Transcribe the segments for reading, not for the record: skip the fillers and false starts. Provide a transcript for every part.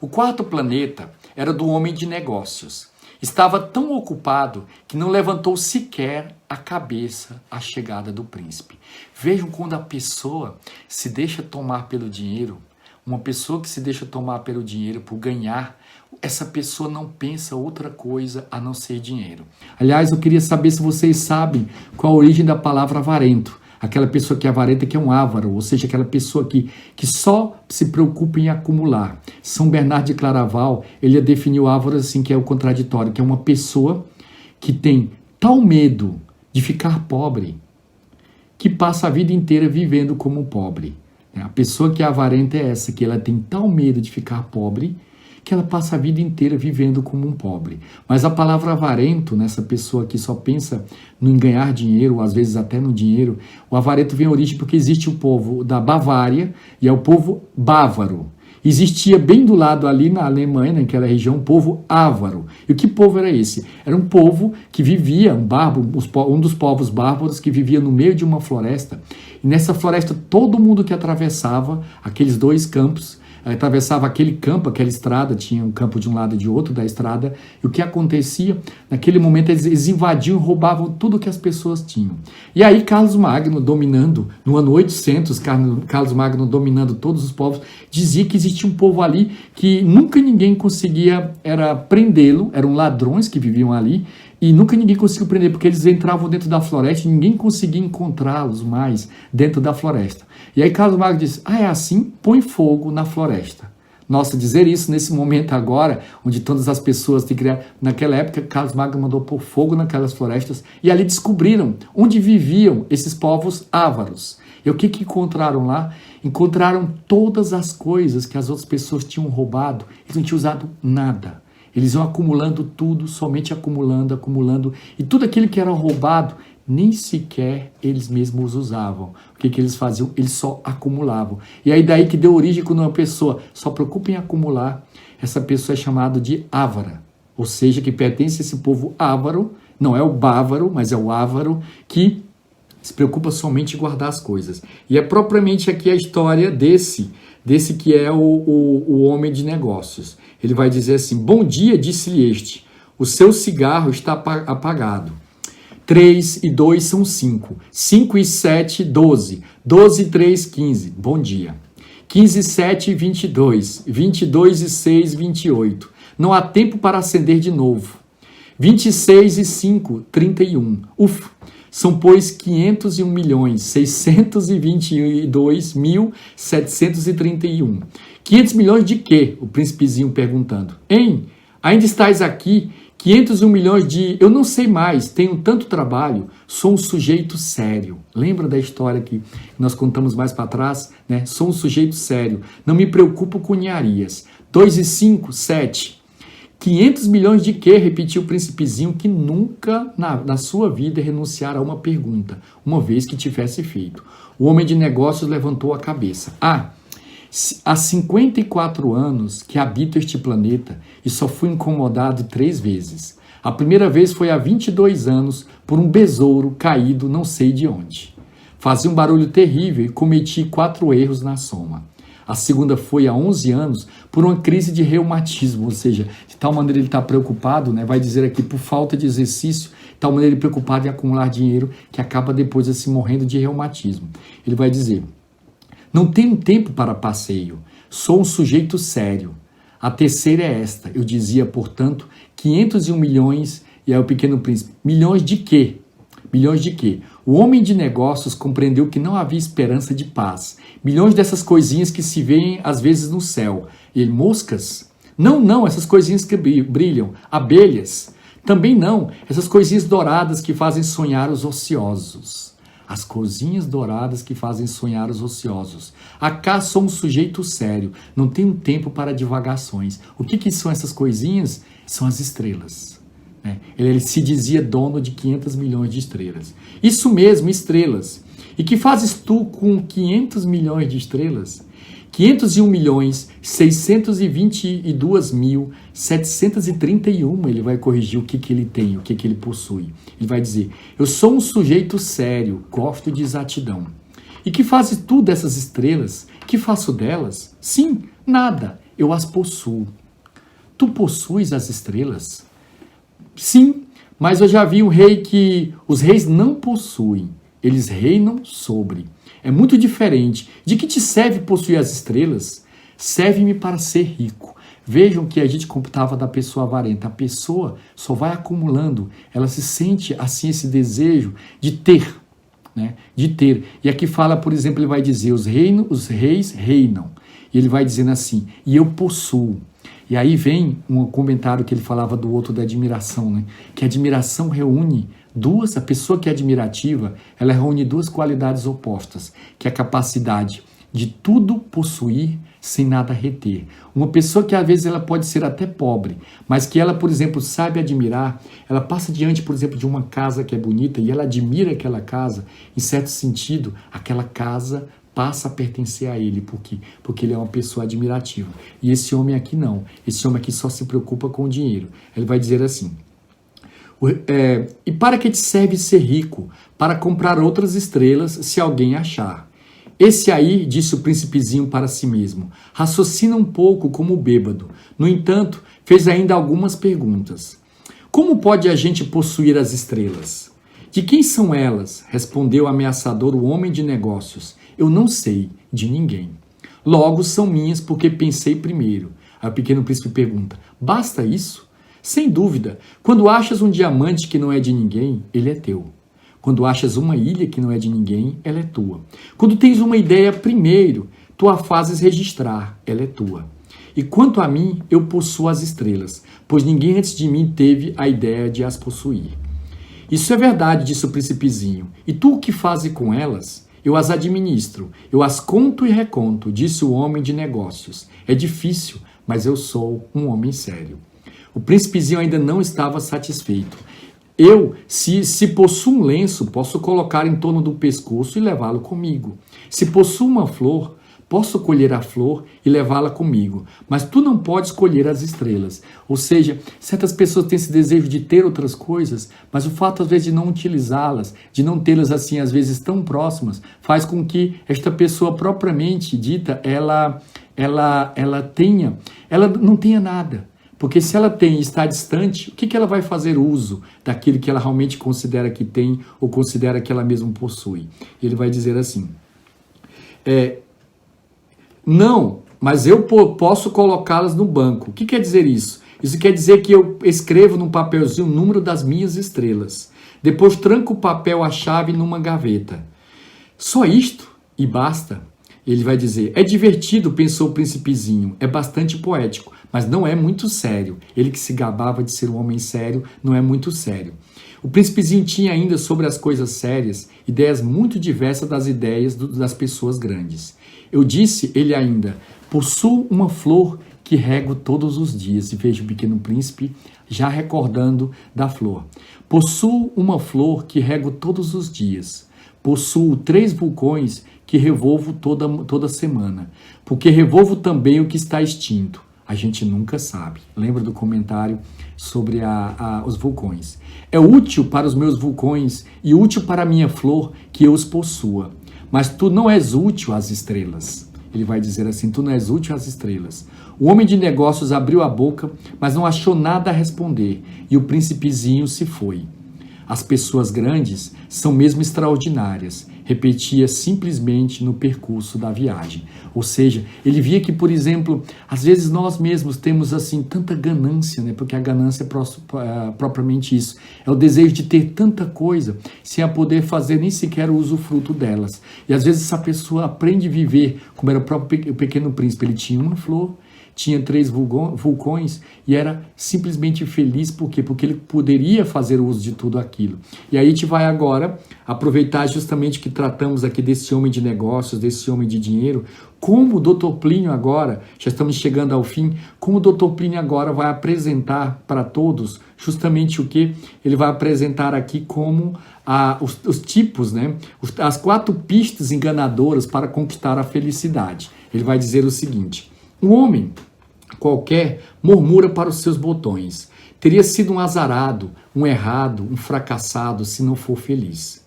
O quarto planeta era do homem de negócios. Estava tão ocupado que não levantou sequer a cabeça à chegada do príncipe. Vejam quando a pessoa se deixa tomar pelo dinheiro, uma pessoa que se deixa tomar pelo dinheiro por ganhar, essa pessoa não pensa outra coisa a não ser dinheiro. Aliás, eu queria saber se vocês sabem qual a origem da palavra avarento. Aquela pessoa que é avarenta, que é um avaro, ou seja, aquela pessoa que só se preocupa em acumular. São Bernardo de Claraval, ele definiu o avaro assim, que é o contraditório, que é uma pessoa que tem tal medo de ficar pobre, que passa a vida inteira vivendo como pobre. A pessoa que é avarenta é essa, que ela tem tal medo de ficar pobre, que ela passa a vida inteira vivendo como um pobre. Mas a palavra avarento, nessa pessoa que só pensa em ganhar dinheiro, ou às vezes até no dinheiro, o avarento vem à origem porque existe o povo da Bavária e é o povo bávaro. Existia bem do lado ali na Alemanha, naquela região, um povo ávaro. E que povo era esse? Era um povo que vivia, um dos povos bárbaros que vivia no meio de uma floresta. E nessa floresta, todo mundo que atravessava aqueles dois campos, atravessava aquele campo, aquela estrada, tinha um campo de um lado e de outro da estrada, e o que acontecia? Naquele momento eles invadiam e roubavam tudo que as pessoas tinham. E aí Carlos Magno, dominando, no ano 800, Carlos Magno dominando todos os povos, dizia que existia um povo ali que nunca ninguém conseguia prendê-lo, eram ladrões que viviam ali, e nunca ninguém conseguiu prender, porque eles entravam dentro da floresta e ninguém conseguia encontrá-los mais dentro da floresta. E aí Carlos Magno disse, é assim? Põe fogo na floresta. Nossa, dizer isso nesse momento agora, onde todas as pessoas têm que criar... Naquela época, Carlos Magno mandou pôr fogo naquelas florestas e ali descobriram onde viviam esses povos ávaros. E o que encontraram lá? Encontraram todas as coisas que as outras pessoas tinham roubado. Eles não tinham usado nada. Eles iam acumulando tudo, somente acumulando, acumulando. E tudo aquilo que era roubado, nem sequer eles mesmos usavam. O que eles faziam? Eles só acumulavam. E aí daí que deu origem quando uma pessoa só preocupa em acumular, essa pessoa é chamada de ávara. Ou seja, que pertence a esse povo ávaro, não é o bávaro, mas é o ávaro, que se preocupa somente em guardar as coisas. E é propriamente aqui a história desse que é o homem de negócios. Ele vai dizer assim, bom dia, disse-lhe este, o seu cigarro está apagado. 3 e 2 são 5. 5 e 7, 12. 12 e 3, 15. Bom dia. 15 e 7, 22. 22 e 6, 28. Não há tempo para acender de novo. 26 e 5, 31. Ufa. São, pois, 501.622.731. 500 milhões de quê? O príncipezinho perguntando. Hein? Ainda estáis aqui? 501 milhões de... Eu não sei mais, tenho tanto trabalho, sou um sujeito sério. Lembra da história que nós contamos mais para trás? Né? Sou um sujeito sério, não me preocupo com ninharias. 2 e 5, 7. 500 milhões de quê? Repetiu o príncipezinho, que nunca na sua vida renunciara a uma pergunta, uma vez que tivesse feito. O homem de negócios levantou a cabeça. Há 54 anos que habito este planeta e só fui incomodado 3 vezes. A primeira vez foi há 22 anos por um besouro caído não sei de onde. Fazia um barulho terrível e cometi 4 erros na soma. A segunda foi há 11 anos por uma crise de reumatismo, ou seja, de tal maneira ele está preocupado, né, vai dizer aqui, por falta de exercício, de tal maneira ele preocupado em acumular dinheiro que acaba depois assim morrendo de reumatismo. Ele vai dizer... Não tenho tempo para passeio, sou um sujeito sério. A terceira é esta, eu dizia, portanto, 501 milhões, e aí o pequeno príncipe, milhões de quê? Milhões de quê? O homem de negócios compreendeu que não havia esperança de paz. Milhões dessas coisinhas que se veem às vezes no céu. E moscas? Não, essas coisinhas que brilham. Abelhas? Também não, essas coisinhas douradas que fazem sonhar os ociosos. As coisinhas douradas que fazem sonhar os ociosos. Acá sou um sujeito sério, não tenho tempo para divagações. O que são essas coisinhas? São as estrelas. Né? Ele se dizia dono de 500 milhões de estrelas. Isso mesmo, estrelas. E que fazes tu com 500 milhões de estrelas? 501.622.731, ele vai corrigir o que ele tem, o que ele possui. Ele vai dizer, eu sou um sujeito sério, gosto de exatidão. E que fazes tu dessas estrelas? Que faço delas? Sim, nada. eu as possuo. Tu possuis as estrelas? Sim, mas eu já vi um rei que os reis não possuem, eles reinam sobre. É muito diferente. De que te serve possuir as estrelas? Serve-me para ser rico. Vejam que a gente computava da pessoa avarenta. A pessoa só vai acumulando, ela se sente assim, esse desejo de ter, né? De ter. E aqui fala, por exemplo, ele vai dizer, os reis reinam. E ele vai dizendo assim, e eu possuo. E aí vem um comentário que ele falava do outro da admiração, né? Que a admiração reúne a pessoa que é admirativa, ela reúne duas qualidades opostas, que é a capacidade de tudo possuir sem nada reter. Uma pessoa que às vezes ela pode ser até pobre, mas que ela, por exemplo, sabe admirar, ela passa diante, por exemplo, de uma casa que é bonita e ela admira aquela casa, em certo sentido, aquela casa passa a pertencer a ele, porque ele é uma pessoa admirativa. E esse homem aqui não, esse homem aqui só se preocupa com o dinheiro. Ele vai dizer assim, e para que te serve ser rico? Para comprar outras estrelas, se alguém achar. Esse aí, disse o príncipezinho para si mesmo, raciocina um pouco como bêbado. No entanto, fez ainda algumas perguntas. Como pode a gente possuir as estrelas? De quem são elas? Respondeu ameaçador o homem de negócios. Eu não sei, de ninguém. Logo são minhas porque pensei primeiro. Aí o pequeno príncipe pergunta, basta isso? Sem dúvida, quando achas um diamante que não é de ninguém, ele é teu. Quando achas uma ilha que não é de ninguém, ela é tua. Quando tens uma ideia primeiro, tu a fazes registrar, ela é tua. E quanto a mim, eu possuo as estrelas, pois ninguém antes de mim teve a ideia de as possuir. Isso é verdade, disse o príncipezinho. E tu o que fazes com elas? Eu as administro, eu as conto e reconto, disse o homem de negócios. É difícil, mas eu sou um homem sério. O príncipezinho ainda não estava satisfeito. Eu, se possuo um lenço, posso colocar em torno do pescoço e levá-lo comigo. Se possuo uma flor, posso colher a flor e levá-la comigo. Mas tu não podes colher as estrelas. Ou seja, certas pessoas têm esse desejo de ter outras coisas, mas o fato, às vezes, de não utilizá-las, de não tê-las, assim, às vezes, tão próximas, faz com que esta pessoa, propriamente dita, ela não tenha nada. Porque se ela tem e está distante, o que ela vai fazer uso daquilo que ela realmente considera que tem ou considera que ela mesma possui? Ele vai dizer assim, não, mas eu posso colocá-las no banco. O que quer dizer isso? Isso quer dizer que eu escrevo num papelzinho o número das minhas estrelas. Depois tranco o papel, a chave numa gaveta. Só isto e basta. Ele vai dizer, é divertido, pensou o príncipezinho, é bastante poético, mas não é muito sério. Ele que se gabava de ser um homem sério, não é muito sério. O príncipezinho tinha ainda sobre as coisas sérias, ideias muito diversas das ideias das pessoas grandes. Eu disse, ele ainda, possuo uma flor que rego todos os dias. E veja o pequeno príncipe já recordando da flor. Possuo uma flor que rego todos os dias. Possuo 3 vulcões que revolvo toda semana, porque revolvo também o que está extinto. A gente nunca sabe. Lembra do comentário sobre os vulcões? É útil para os meus vulcões e útil para a minha flor que eu os possua. Mas tu não és útil às estrelas. Ele vai dizer assim, tu não és útil às estrelas. O homem de negócios abriu a boca, mas não achou nada a responder, e o príncipezinho se foi. As pessoas grandes são mesmo extraordinárias, repetia simplesmente no percurso da viagem. Ou seja, ele via que, por exemplo, às vezes nós mesmos temos assim tanta ganância, né? Porque a ganância é propriamente isso. É o desejo de ter tanta coisa sem a poder fazer nem sequer o usufruto delas. E às vezes essa pessoa aprende a viver, como era o próprio Pequeno Príncipe. Ele tinha uma flor, tinha 3 vulcões e era simplesmente feliz. Por quê? Porque ele poderia fazer uso de tudo aquilo. E aí a gente vai agora aproveitar justamente que tratamos aqui desse homem de negócios, desse homem de dinheiro, como o Dr. Plínio agora, já estamos chegando ao fim, como o Dr. Plínio agora vai apresentar para todos justamente o que? Ele vai apresentar aqui como os tipos, né? As 4 pistas enganadoras para conquistar a felicidade. Ele vai dizer o seguinte: um homem qualquer murmura para os seus botões. Teria sido um azarado, um errado, um fracassado se não for feliz.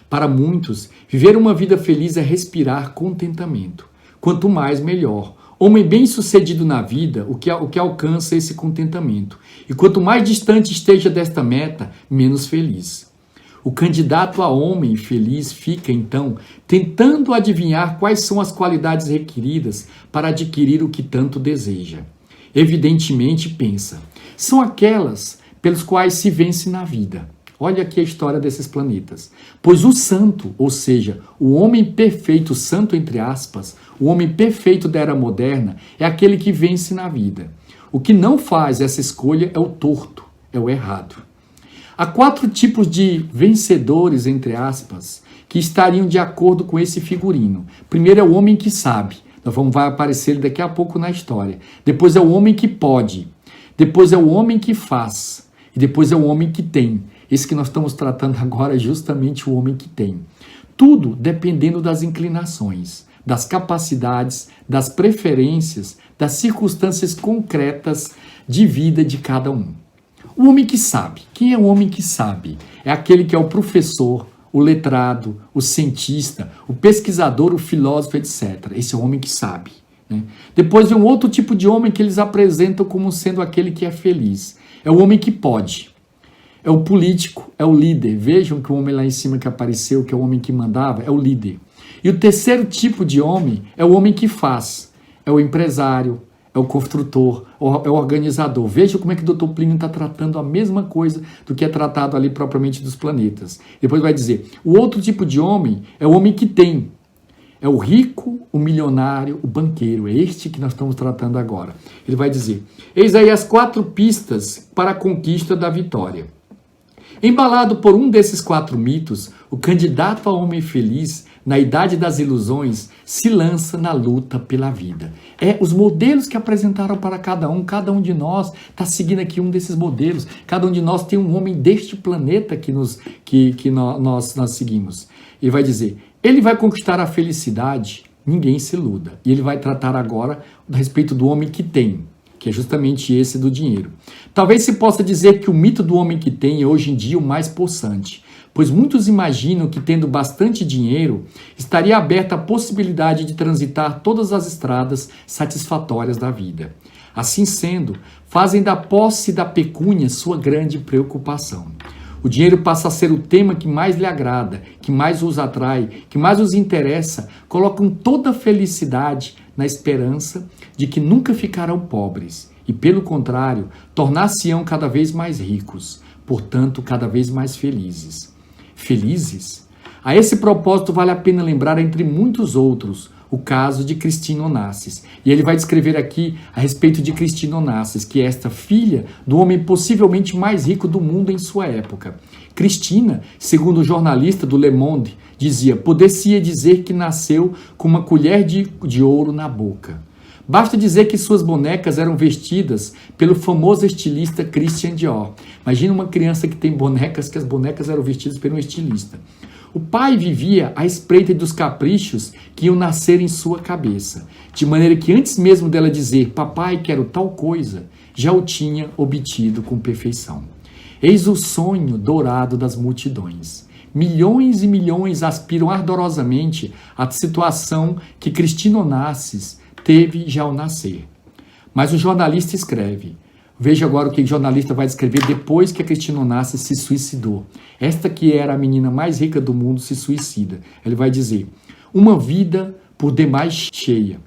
Para muitos, viver uma vida feliz é respirar contentamento. Quanto mais, melhor. Homem bem-sucedido na vida, o que alcança esse contentamento. E quanto mais distante esteja desta meta, menos feliz. O candidato a homem feliz fica, então, tentando adivinhar quais são as qualidades requeridas para adquirir o que tanto deseja. Evidentemente, pensa, são aquelas pelas quais se vence na vida. Olha aqui a história desses planetas. Pois o santo, ou seja, o homem perfeito, santo entre aspas, o homem perfeito da era moderna, é aquele que vence na vida. O que não faz essa escolha é o torto, é o errado. Há 4 tipos de vencedores, entre aspas, que estariam de acordo com esse figurino. Primeiro é o homem que sabe. Vai aparecer ele daqui a pouco na história. Depois é o homem que pode. Depois é o homem que faz. E depois é o homem que tem. Esse que nós estamos tratando agora é justamente o homem que tem. Tudo dependendo das inclinações, das capacidades, das preferências, das circunstâncias concretas de vida de cada um. O homem que sabe. Quem é o homem que sabe? É aquele que é o professor, o letrado, o cientista, o pesquisador, o filósofo, etc. Esse é o homem que sabe. Né? Depois vem um outro tipo de homem que eles apresentam como sendo aquele que é feliz. É o homem que pode. É o político, é o líder. Vejam que o homem lá em cima que apareceu, que é o homem que mandava, é o líder. E o terceiro tipo de homem é o homem que faz. É o empresário, é o construtor, é o organizador. Veja como é que o Dr. Plínio está tratando a mesma coisa do que é tratado ali propriamente dos planetas. Depois vai dizer, o outro tipo de homem é o homem que tem. É o rico, o milionário, o banqueiro. É este que nós estamos tratando agora. Ele vai dizer, eis aí as 4 pistas para a conquista da vitória. Embalado por um desses 4 mitos, o candidato a homem feliz, na idade das ilusões, se lança na luta pela vida. Os modelos que apresentaram para cada um de nós está seguindo aqui um desses modelos. Cada um de nós tem um homem deste planeta que nós seguimos. Ele vai dizer, ele vai conquistar a felicidade, ninguém se iluda. E ele vai tratar agora a respeito do homem que tem, que é justamente esse do dinheiro. Talvez se possa dizer que o mito do homem que tem é hoje em dia o mais possante, pois muitos imaginam que tendo bastante dinheiro, estaria aberta a possibilidade de transitar todas as estradas satisfatórias da vida. Assim sendo, fazem da posse da pecúnia sua grande preocupação. O dinheiro passa a ser o tema que mais lhe agrada, que mais os atrai, que mais os interessa, colocam toda a felicidade na esperança de que nunca ficarão pobres e, pelo contrário, tornar-se-ão cada vez mais ricos, portanto, cada vez mais felizes. Felizes? A esse propósito vale a pena lembrar, entre muitos outros, o caso de Cristina Onassis. E ele vai descrever aqui a respeito de Cristina Onassis, que é esta filha do homem possivelmente mais rico do mundo em sua época. Cristina, segundo o jornalista do Le Monde, dizia, poder-se-ia dizer que nasceu com uma colher de ouro na boca. Basta dizer que suas bonecas eram vestidas pelo famoso estilista Christian Dior. Imagina uma criança que tem bonecas, que as bonecas eram vestidas por um estilista. O pai vivia à espreita dos caprichos que iam nascer em sua cabeça, de maneira que antes mesmo dela dizer, papai, quero tal coisa, já o tinha obtido com perfeição. Eis o sonho dourado das multidões. Milhões e milhões aspiram ardorosamente à situação que Cristina Onassis teve já ao nascer. Mas o jornalista escreve, veja agora o que o jornalista vai descrever depois que a Cristina Onassis se suicidou. Esta que era a menina mais rica do mundo se suicida. Ele vai dizer, uma vida por demais cheia,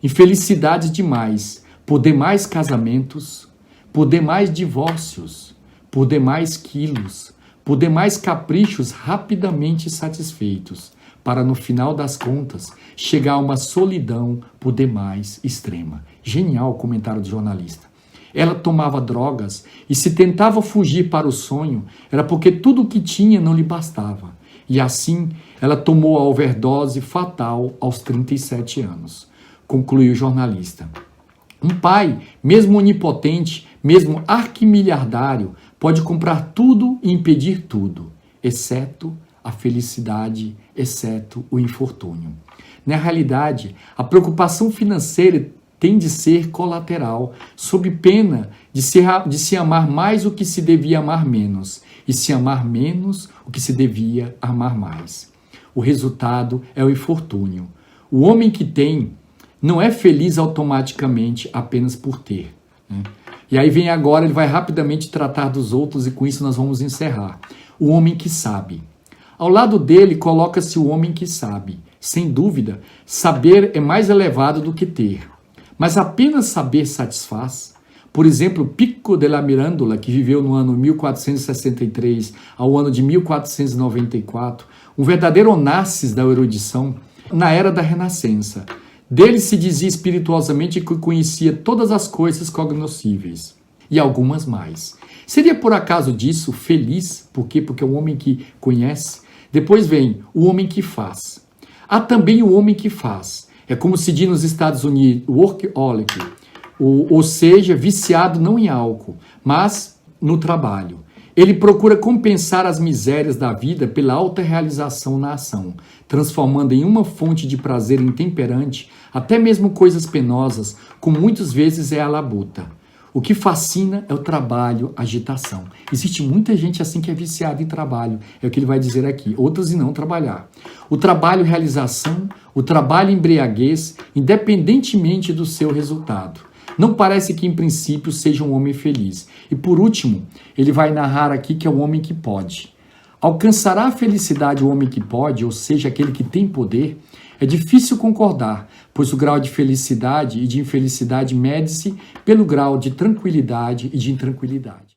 infelicidades demais, por demais casamentos, por demais divórcios, por demais quilos, por demais caprichos rapidamente satisfeitos, para no final das contas chegar a uma solidão por demais extrema. Genial o comentário do jornalista. Ela tomava drogas e se tentava fugir para o sonho, era porque tudo o que tinha não lhe bastava. E assim, ela tomou a overdose fatal aos 37 anos. Concluiu o jornalista. Um pai, mesmo onipotente, mesmo arquimilhardário, pode comprar tudo e impedir tudo, exceto a felicidade, exceto o infortúnio. Na realidade, a preocupação financeira tem de ser colateral, sob pena de se amar mais o que se devia amar menos, e se amar menos o que se devia amar mais. O resultado é o infortúnio. O homem que tem não é feliz automaticamente apenas por ter, né? E aí vem agora, ele vai rapidamente tratar dos outros e com isso nós vamos encerrar. O homem que sabe. Ao lado dele coloca-se o homem que sabe. Sem dúvida, saber é mais elevado do que ter. Mas apenas saber satisfaz. Por exemplo, Pico della Mirandola, que viveu no ano 1463 ao ano de 1494, um verdadeiro Onassis da erudição, na era da Renascença. Dele se dizia espirituosamente que conhecia todas as coisas cognoscíveis, e algumas mais. Seria por acaso disso feliz? Por quê? Porque é o homem que conhece. Depois vem o homem que faz. Há também o homem que faz. É como se diz nos Estados Unidos, workaholic, ou seja, viciado não em álcool, mas no trabalho. Ele procura compensar as misérias da vida pela alta realização na ação, transformando em uma fonte de prazer intemperante até mesmo coisas penosas, como muitas vezes é a labuta. O que fascina é o trabalho, a agitação. Existe muita gente assim que é viciada em trabalho, é o que ele vai dizer aqui, outras em não trabalhar. O trabalho, realização, o trabalho, embriaguez, independentemente do seu resultado. Não parece que, em princípio, seja um homem feliz. E, por último, ele vai narrar aqui que é o homem que pode. Alcançará a felicidade o homem que pode, ou seja, aquele que tem poder? É difícil concordar, pois o grau de felicidade e de infelicidade mede-se pelo grau de tranquilidade e de intranquilidade.